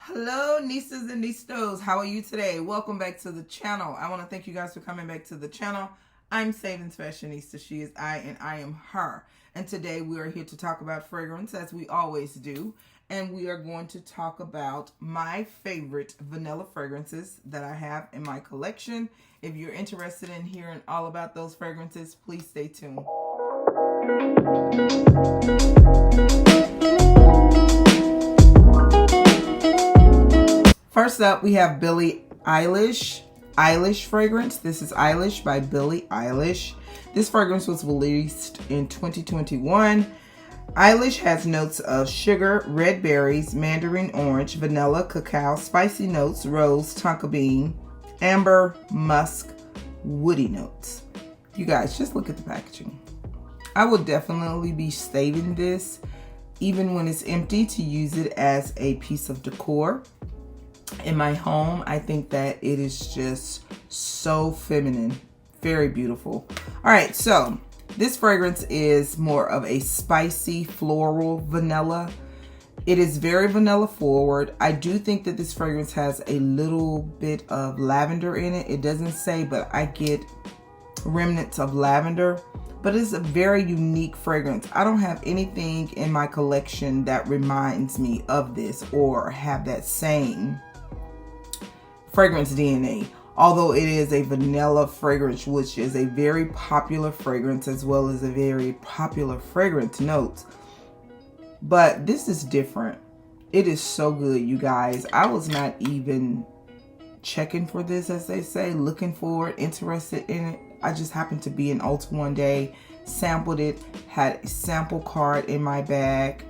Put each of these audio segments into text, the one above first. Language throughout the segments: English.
Hello, nieces and niestos. How are you today? Welcome back to the channel. I want to thank you guys for coming back to the channel. I'm SavingsFashionista. She is I and I am her. And today we are here to talk about fragrance as we always do. And we are going to talk about my favorite vanilla fragrances that I have in my collection. If you're interested in hearing all about those fragrances, please stay tuned. First up, we have Billie Eilish fragrance. This is Eilish by Billie Eilish. This fragrance was released in 2021. Eilish has notes of sugar, red berries, mandarin orange, vanilla, cacao, spicy notes, rose, tonka bean, amber, musk, woody notes. You guys, just look at the packaging. I will definitely be saving this, even when it's empty, to use it as a piece of decor in my home. I think that it is just so feminine, very beautiful. All right, so this fragrance is more of a spicy floral vanilla. It is very vanilla forward. I do think that this fragrance has a little bit of lavender in it. It doesn't say, but I get remnants of lavender. But it's a very unique fragrance. I don't have anything in my collection that reminds me of this or have that same fragrance DNA, although it is a vanilla fragrance, which is a very popular fragrance as well as a very popular fragrance note. But this is different. It is so good, you guys. I was not even checking for this, as they say, looking for it, interested in it. I just happened to be in Ulta one day, sampled it, had a sample card in my bag,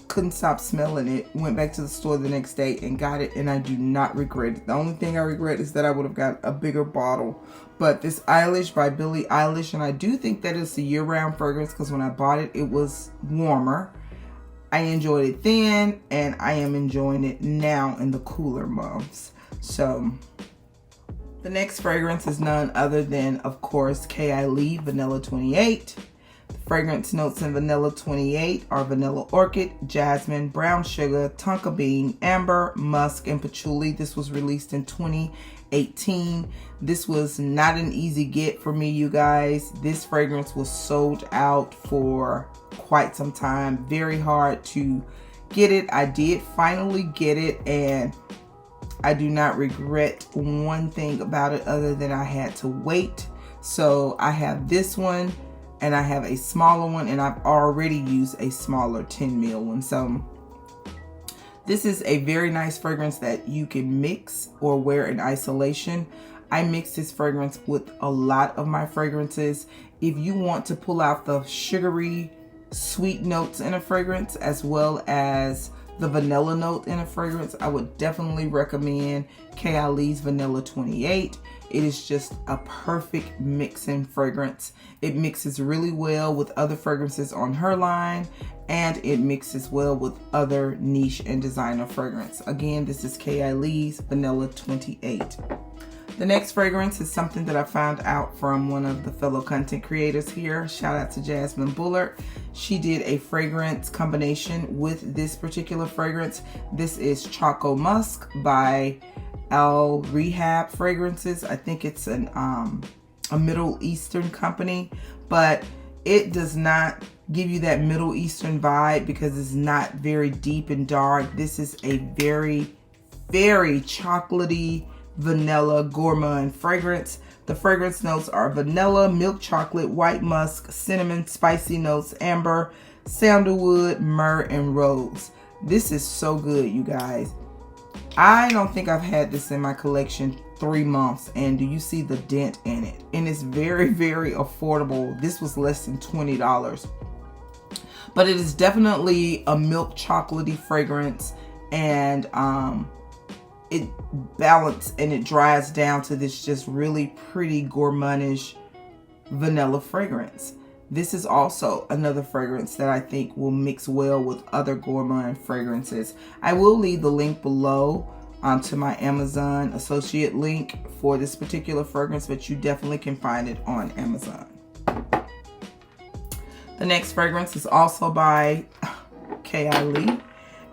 couldn't stop smelling it, went back to the store the next day and got it, and I do not regret it. The only thing I regret is that I would have got a bigger bottle. But this Eilish by Billie Eilish, and I do think that it's a year-round fragrance because when I bought it, it was warmer. I enjoyed it then, and I am enjoying it now in the cooler months. So the next fragrance is none other than, of course, KayAli Vanilla 28. Fragrance notes in Vanilla 28 are vanilla orchid, jasmine, brown sugar, tonka bean, amber, musk, and patchouli. This was released in 2018. This was not an easy get for me, you guys. This fragrance was sold out for quite some time. Very hard to get it. I did finally get it, and I do not regret one thing about it other than I had to wait. So I have this one, and I have a smaller one, and I've already used a smaller 10 ml one. So this is a very nice fragrance that you can mix or wear in isolation. I mix this fragrance with a lot of my fragrances. If you want to pull out the sugary, sweet notes in a fragrance as well as the vanilla note in a fragrance, I would definitely recommend KayAli's Vanilla 28. It is just a perfect mixing fragrance. It mixes really well with other fragrances on her line, and it mixes well with other niche and designer fragrance. Again, this is KayAli's Vanilla 28. The next fragrance is something that I found out from one of the fellow content creators here. Shout out to Jasmine Bullard. She did a fragrance combination with this particular fragrance. This is Choco Musk by Al-Rehab Fragrances. I think it's a Middle Eastern company, but it does not give you that Middle Eastern vibe because it's not very deep and dark. This is a very, very chocolatey, vanilla gourmand fragrance. The fragrance notes are vanilla, milk chocolate, white musk, cinnamon, spicy notes, amber, sandalwood, myrrh, and rose. This is so good, you guys. I don't think I've had this in my collection 3 months, and do you see the dent in it? And it's very, very affordable. This was less than $20, but it is definitely a milk chocolatey fragrance, and it balances and it dries down to this just really pretty gourmandish vanilla fragrance. This is also another fragrance that I think will mix well with other gourmand fragrances. I will leave the link below to my Amazon associate link for this particular fragrance, but you definitely can find it on Amazon. The next fragrance is also by KayAli,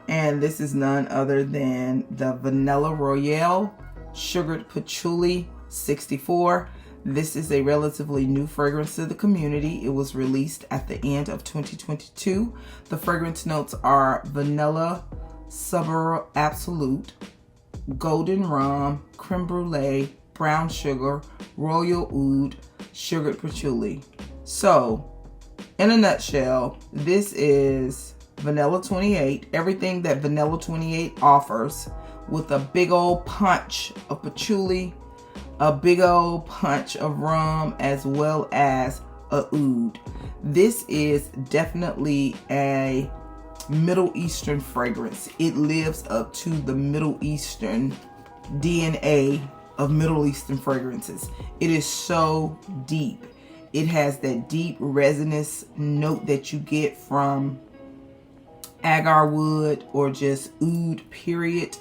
And this is none other than the Vanilla Royale Sugared Patchouli 64. This is a relatively new fragrance to the community. It was released at the end of 2022. The fragrance notes are vanilla, Subar Absolute, golden rum, creme brulee, brown sugar, royal oud, sugared patchouli. So, in a nutshell, this is Vanilla 28, everything that Vanilla 28 offers, with a big old punch of patchouli, a big old punch of rum, as well as a oud. This is definitely a Middle Eastern fragrance. It lives up to the Middle Eastern DNA of Middle Eastern fragrances. It is so deep. It has that deep resinous note that you get from agar wood or just oud, period.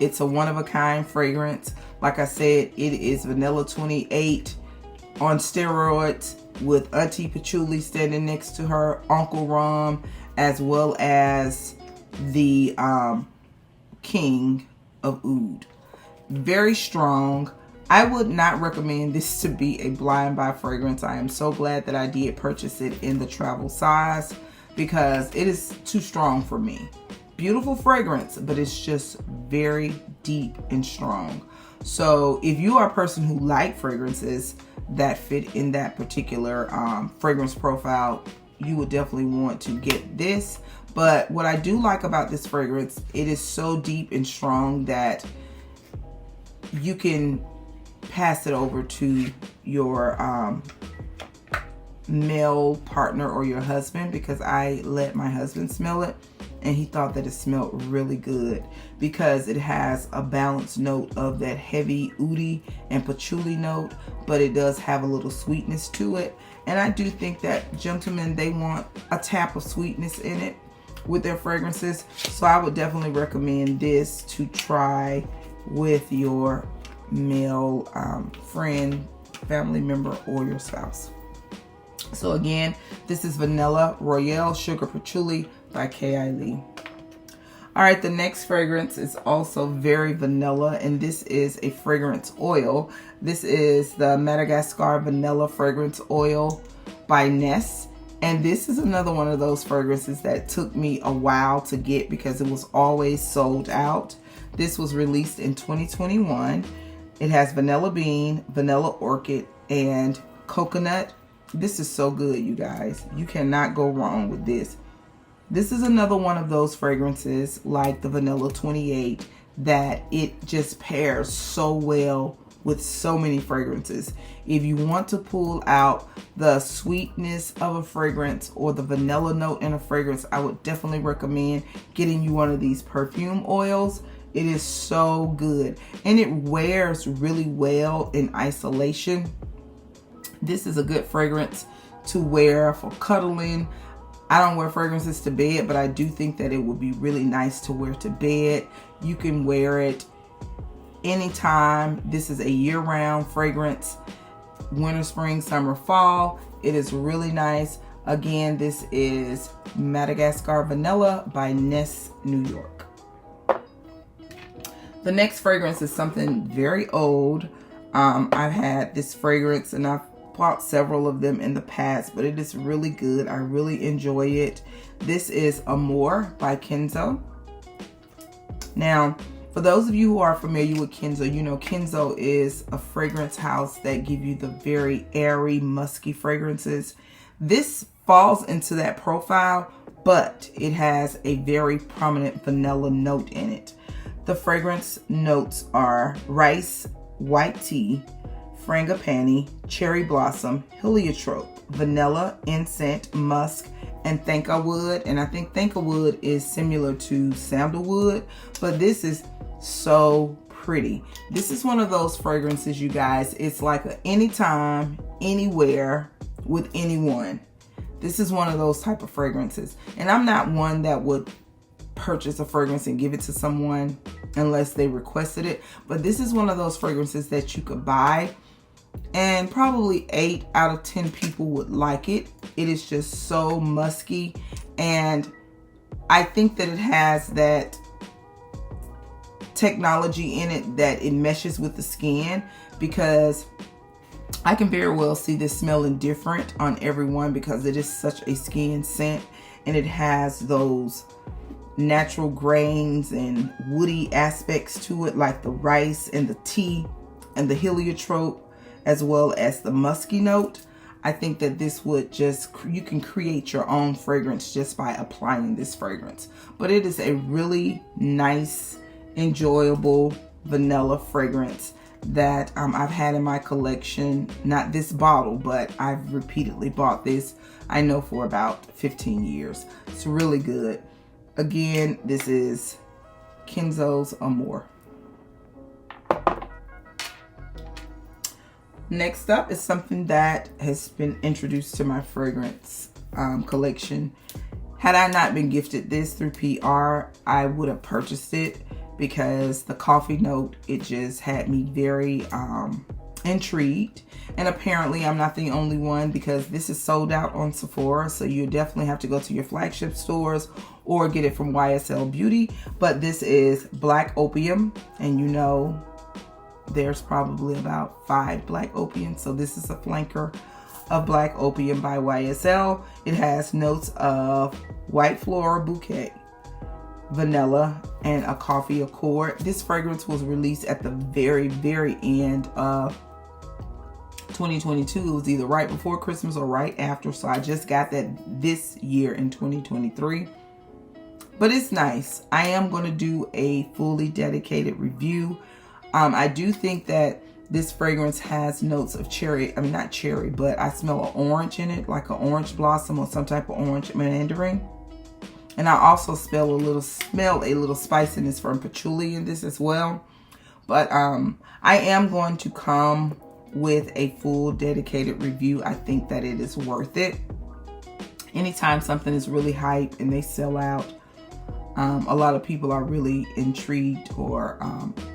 It's a one-of-a-kind fragrance. Like I said, it is Vanilla 28 on steroids with Auntie Patchouli standing next to her, Uncle Rum, as well as the King of Oud. Very strong. I would not recommend this to be a blind buy fragrance. I am so glad that I did purchase it in the travel size because it is too strong for me. Beautiful fragrance, but it's just very deep and strong. So if you are a person who likes fragrances that fit in that particular fragrance profile, you would definitely want to get this. But what I do like about this fragrance, it is so deep and strong that you can pass it over to your male partner or your husband, because I let my husband smell it and he thought that it smelled really good because it has a balanced note of that heavy oudy and patchouli note, but it does have a little sweetness to it. And I do think that gentlemen, they want a tap of sweetness in it with their fragrances. So I would definitely recommend this to try with your male friend, family member, or your spouse. So again, this is Vanilla Royale Sugar Patchouli by KayAli. All right, the next fragrance is also very vanilla, and this is a fragrance oil. This is the Madagascar Vanilla Fragrance Oil by Ness. And this is another one of those fragrances that took me a while to get because it was always sold out. This was released in 2021. It has vanilla bean, vanilla orchid, and coconut. This is so good, you guys. You cannot go wrong with this. This is another one of those fragrances like the Vanilla 28 that it just pairs so well with so many fragrances. If you want to pull out the sweetness of a fragrance or the vanilla note in a fragrance, I would definitely recommend getting you one of these perfume oils. It is so good and it wears really well in isolation. This is a good fragrance to wear for cuddling. I don't wear fragrances to bed, but I do think that it would be really nice to wear to bed. You can wear it anytime. This is a year-round fragrance. Winter, spring, summer, fall. It is really nice. Again, this is Madagascar Vanilla by Ness, New York. The next fragrance is something very old. I've had this fragrance and I've bought several of them in the past, but it is really good. I really enjoy it. This is Amour by Kenzo. Now, for those of you who are familiar with Kenzo, you know Kenzo is a fragrance house that give you the very airy, musky fragrances. This falls into that profile, but it has a very prominent vanilla note in it. The fragrance notes are rice, white tea, frangipani, cherry blossom, heliotrope, vanilla, incense, musk, and thanka wood. And I think thanka wood is similar to sandalwood, but this is so pretty. This is one of those fragrances, you guys. It's like a anytime, anywhere, with anyone. This is one of those type of fragrances. And I'm not one that would purchase a fragrance and give it to someone unless they requested it. But this is one of those fragrances that you could buy and probably 8 out of 10 people would like it. It is just so musky and I think that it has that technology in it that it meshes with the skin, because I can very well see this smelling different on everyone because it is such a skin scent, and it has those natural grains and woody aspects to it, like the rice and the tea and the heliotrope, as well as the musky note. I think that this would just, you can create your own fragrance just by applying this fragrance. But it is a really nice, enjoyable vanilla fragrance that I've had in my collection. Not this bottle, but I've repeatedly bought this, I know, for about 15 years. It's really good. Again, this is Kenzo's Amour. Next up is something that has been introduced to my fragrance collection. Had I not been gifted this through PR, I would have purchased it, because the coffee note, it just had me very intrigued. And apparently I'm not the only one, because this is sold out on Sephora, so you definitely have to go to your flagship stores or get it from YSL Beauty. But this is Black Opium, and you know there's probably about 5 Black Opiums, so this is a flanker of Black Opium by YSL. It has notes of white floral bouquet, vanilla, and a coffee accord. This fragrance was released at the very end of 2022. It was either right before Christmas or right after, so I just got that this year in 2023. But it's nice. I am going to do a fully dedicated review. I do think that this fragrance has notes of cherry. I mean, not cherry, but I smell an orange in it, like an orange blossom or some type of orange mandarin. And I also smell a little spiciness from patchouli in this as well. But I am going to come with a full dedicated review. I think that it is worth it. Anytime something is really hype and they sell out, a lot of people are really intrigued, or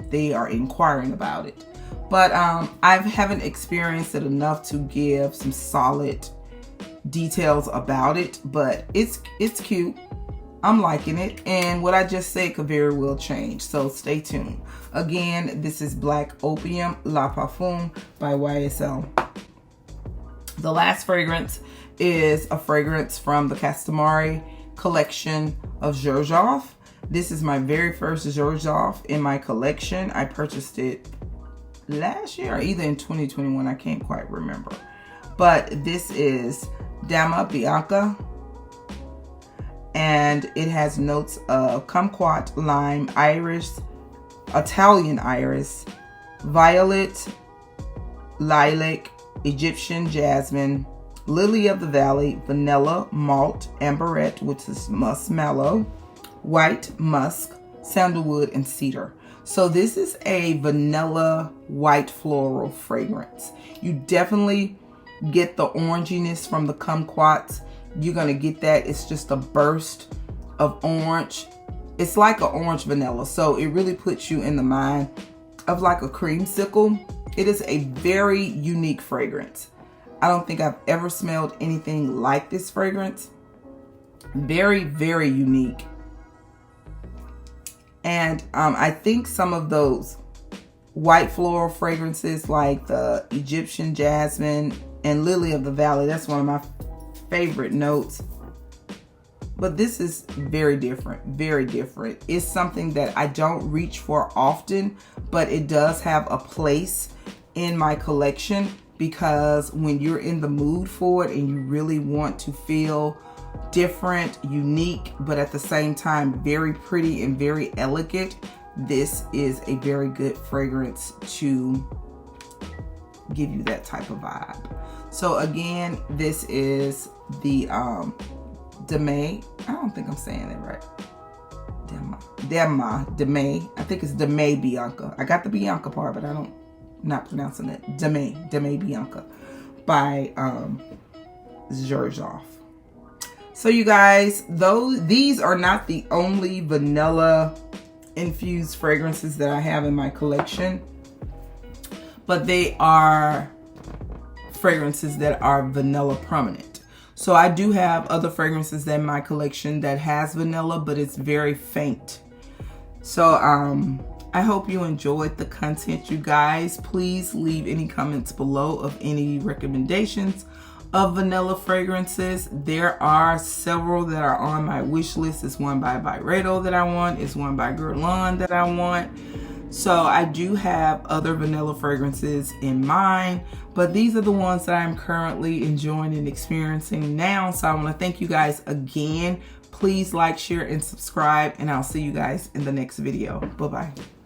they are inquiring about it. But I haven't experienced it enough to give some solid details about it. But it's cute. I'm liking it, and what I just said could very well change, so stay tuned. Again, this is Black Opium La Parfum by YSL. The last fragrance is a fragrance from the Customary collection of Xerjoff. This is my very first Xerjoff in my collection. I purchased it last year, or either in 2021, I can't quite remember. But this is Dama Bianca, and it has notes of kumquat, lime, iris, Italian iris, violet, lilac, Egyptian jasmine, lily of the valley, vanilla, malt, amberette, which is muskmallow, white musk, sandalwood, and cedar. So this is a vanilla white floral fragrance. You definitely get the oranginess from the kumquats. You're gonna get that. It's just a burst of orange. It's like an orange vanilla, so it really puts you in the mind of like a creamsicle. It is a very unique fragrance. I don't think I've ever smelled anything like this fragrance. Very unique. And I think some of those white floral fragrances like the Egyptian jasmine and lily of the valley, that's one of my favorite notes. But this is very different, very different. It's something that I don't reach for often, but it does have a place in my collection, because when you're in the mood for it and you really want to feel different, unique, but at the same time very pretty and very elegant, this is a very good fragrance to give you that type of vibe. So again, this is the Dama, I don't think I'm saying it right. Dama, I think it's Dama Bianca. I got the Bianca part, but I'm not pronouncing it. Dama Bianca by Xerjoff. So you guys, these are not the only vanilla infused fragrances that I have in my collection, but they are fragrances that are vanilla prominent. So I do have other fragrances in my collection that has vanilla, but it's very faint. So I hope you enjoyed the content, you guys. Please leave any comments below of any recommendations of vanilla fragrances. There are several that are on my wish list. There's one by Byredo that I want. It's one by Guerlain that I want. So I do have other vanilla fragrances in mind, but these are the ones that I'm currently enjoying and experiencing now. So I want to thank you guys again. Please like, share, and subscribe, and I'll see you guys in the next video. Bye-bye.